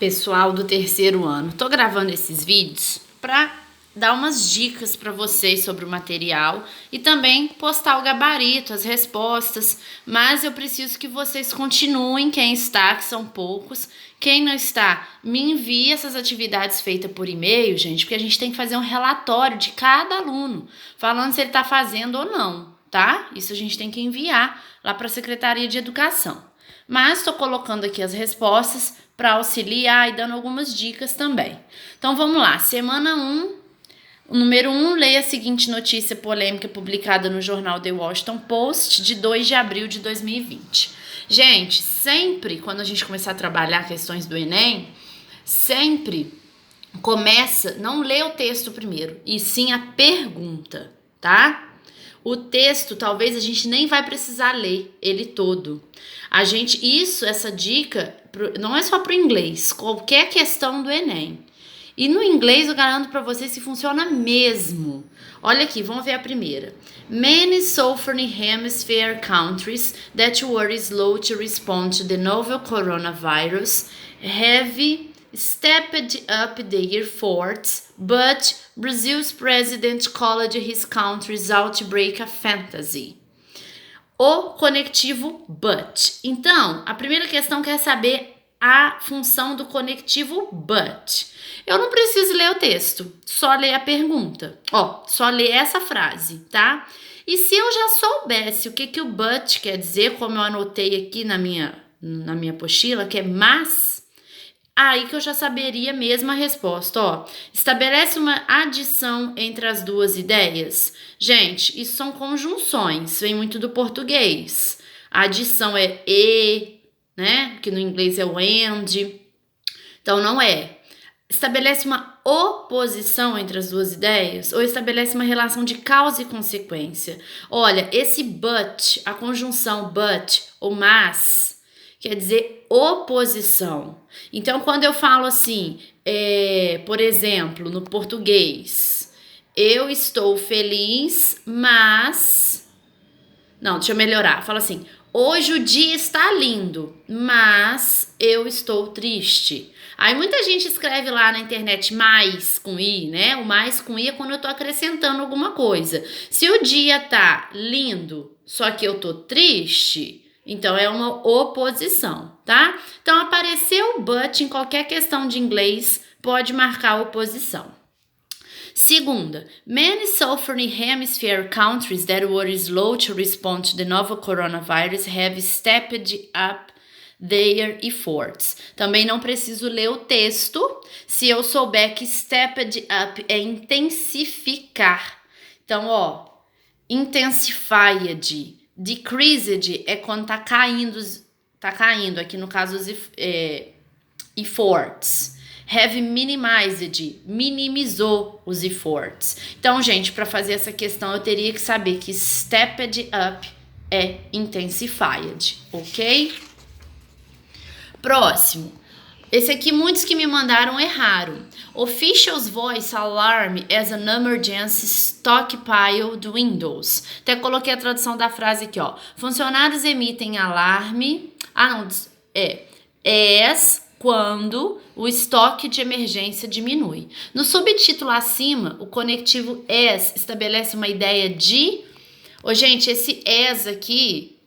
Pessoal do terceiro ano, tô gravando esses vídeos para dar umas dicas para vocês sobre o material e também postar o gabarito, as respostas, mas eu preciso que vocês continuem, quem está, que são poucos. Quem não está, me envie essas atividades feitas por e-mail, gente, porque a gente tem que fazer um relatório de cada aluno, falando se ele está fazendo ou não, tá? Isso a gente tem que enviar lá para a Secretaria de Educação. Mas estou colocando aqui as respostas para auxiliar e dando algumas dicas também. Então vamos lá, semana 1, número 1, leia a seguinte notícia polêmica publicada no jornal The Washington Post de 2 de abril de 2020. Gente, sempre quando a gente começar a trabalhar questões do Enem, sempre começa, não lê o texto primeiro, e sim a pergunta, tá? O texto, talvez a gente nem vai precisar ler ele todo. Essa dica não é só para o inglês, qualquer questão do Enem. E no inglês eu garanto para vocês que funciona mesmo. Olha aqui, vamos ver a primeira. Many southern hemisphere countries that were slow to respond to the novel coronavirus have stepped up their efforts, but Brazil's president called his country's outbreak a fantasy. O conectivo but. Então, a primeira questão quer saber a função do conectivo but. Eu não preciso ler o texto, só ler a pergunta. Só ler essa frase, tá? E se eu já soubesse o que o but quer dizer, como eu anotei aqui na minha apostila, que é mas, aí que eu já saberia mesmo a resposta. Estabelece uma adição entre as duas ideias. Gente, isso são conjunções, vem muito do português. A adição é e, né? Que no inglês é o and. Então, não é. Estabelece uma oposição entre as duas ideias ou estabelece uma relação de causa e consequência. Olha, esse but, a conjunção but ou mas, quer dizer oposição. Então, quando eu falo assim, por exemplo, no português, eu estou feliz, mas... Não, deixa eu melhorar. Fala assim, hoje o dia está lindo, mas eu estou triste. Aí muita gente escreve lá na internet mais com i, né? O mais com i é quando eu tô acrescentando alguma coisa. Se o dia tá lindo, só que eu tô triste, então é uma oposição, tá? Então apareceu o but em qualquer questão de inglês, pode marcar a oposição. Segunda, many southern hemisphere countries that were slow to respond to the novel coronavirus have stepped up their efforts. Também não preciso ler o texto se eu souber que stepped up é intensificar. Então, intensified, decreased é quando tá caindo, aqui no caso os efforts. Have minimized, minimizou os efforts. Então, gente, para fazer essa questão eu teria que saber que stepped up é intensified, ok? Próximo. Esse aqui, muitos que me mandaram erraram. Officials voice alarm as an emergency stockpiled windows. Até coloquei a tradução da frase aqui, Funcionários emitem alarme. Quando o estoque de emergência diminui. No subtítulo acima, o conectivo as estabelece uma ideia de... gente, esse as aqui...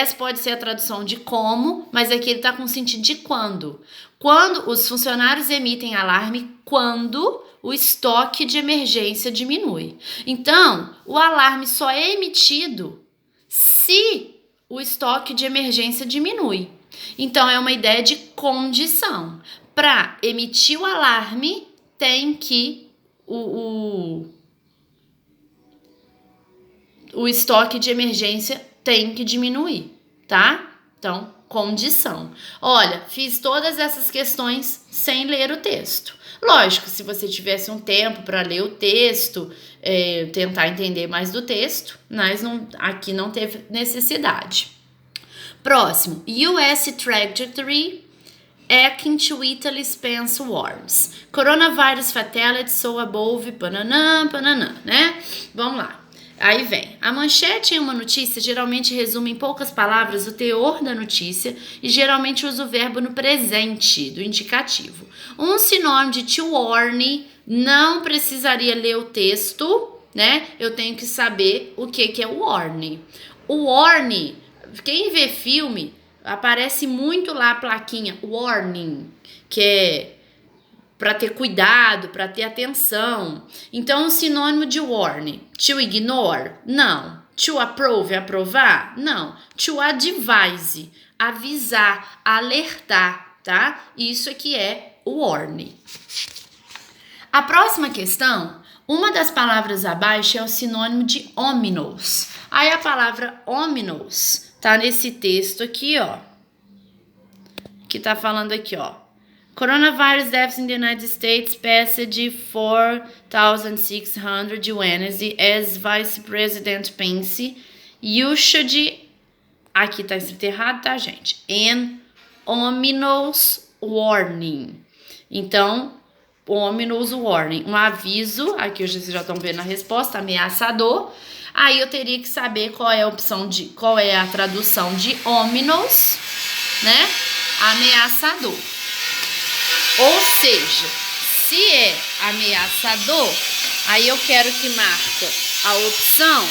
As pode ser a tradução de como, mas aqui ele está com sentido de quando. Quando os funcionários emitem alarme, quando o estoque de emergência diminui. Então, o alarme só é emitido se o estoque de emergência diminui. Então, é uma ideia de condição. Para emitir o alarme, tem que o estoque de emergência tem que diminuir, tá? Então, condição. Olha, fiz todas essas questões sem ler o texto. Lógico, se você tivesse um tempo para ler o texto, tentar entender mais do texto, mas aqui não teve necessidade. Próximo, US trajectory akin to Italy's Spence Wars. Coronavirus fatality so above, pananã, né? Vamos lá. Aí vem, a manchete em uma notícia geralmente resume em poucas palavras o teor da notícia e geralmente usa o verbo no presente, do indicativo. Um sinônimo de to warn não precisaria ler o texto, né? Eu tenho que saber o que é warn. O warn, quem vê filme, aparece muito lá a plaquinha warning, que é para ter cuidado, para ter atenção. Então, o sinônimo de warn, to ignore? Não. To approve, aprovar? Não. To advise, avisar, alertar, tá? Isso aqui é warn. A próxima questão, uma das palavras abaixo é o sinônimo de ominous. Aí a palavra ominous tá nesse texto aqui, ó. Que tá falando aqui, ó. Coronavirus deaths in the United States passed 4,600 Wednesday as Vice President Pence issued, aqui tá escrito errado, tá, gente? An ominous warning. Então, ominous warning, um aviso, aqui vocês já estão vendo a resposta, ameaçador. Aí eu teria que saber qual é a opção de, qual é a tradução de ominous, né? Ameaçador. Ou seja, se é ameaçador, aí eu quero que marque a opção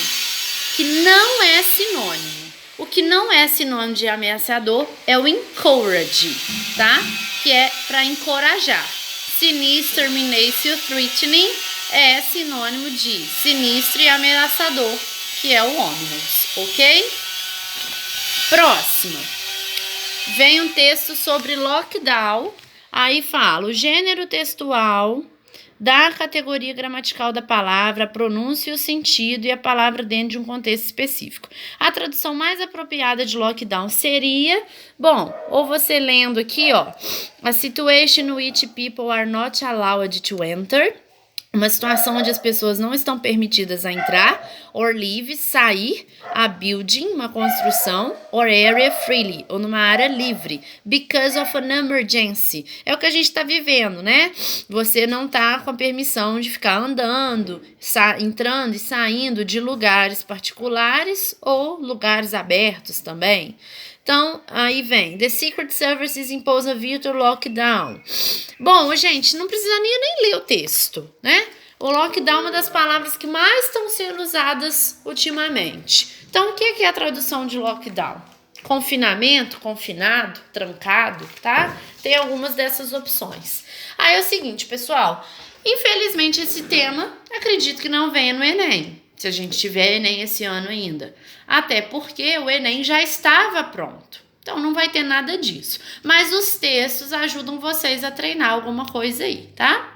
que não é sinônimo. O que não é sinônimo de ameaçador é o encourage, tá? Que é para encorajar. Sinister, menace, threatening é sinônimo de sinistro e ameaçador, que é o ominous, ok? Próximo. Vem um texto sobre lockdown. Aí fala o gênero textual, da categoria gramatical da palavra, a pronúncia e o sentido e a palavra dentro de um contexto específico. A tradução mais apropriada de lockdown seria, bom, ou você lendo aqui, ó, a situation which people are not allowed to enter, uma situação onde as pessoas não estão permitidas a entrar, or leave, sair, a building, uma construção, or area freely, ou numa área livre, because of an emergency. É o que a gente está vivendo, né? Você não tá com a permissão de ficar andando, entrando e saindo de lugares particulares ou lugares abertos também. Então, aí vem, the Secret Services impose a virtual lockdown. Bom, gente, não precisa nem ler o texto, né? O lockdown é uma das palavras que mais estão sendo usadas ultimamente. Então, o que é a tradução de lockdown? Confinamento, confinado, trancado, tá? Tem algumas dessas opções. Aí é o seguinte, pessoal, infelizmente esse tema, acredito que não venha no Enem. Se a gente tiver Enem esse ano ainda. Até porque o Enem já estava pronto. Então, não vai ter nada disso. Mas os textos ajudam vocês a treinar alguma coisa aí, tá?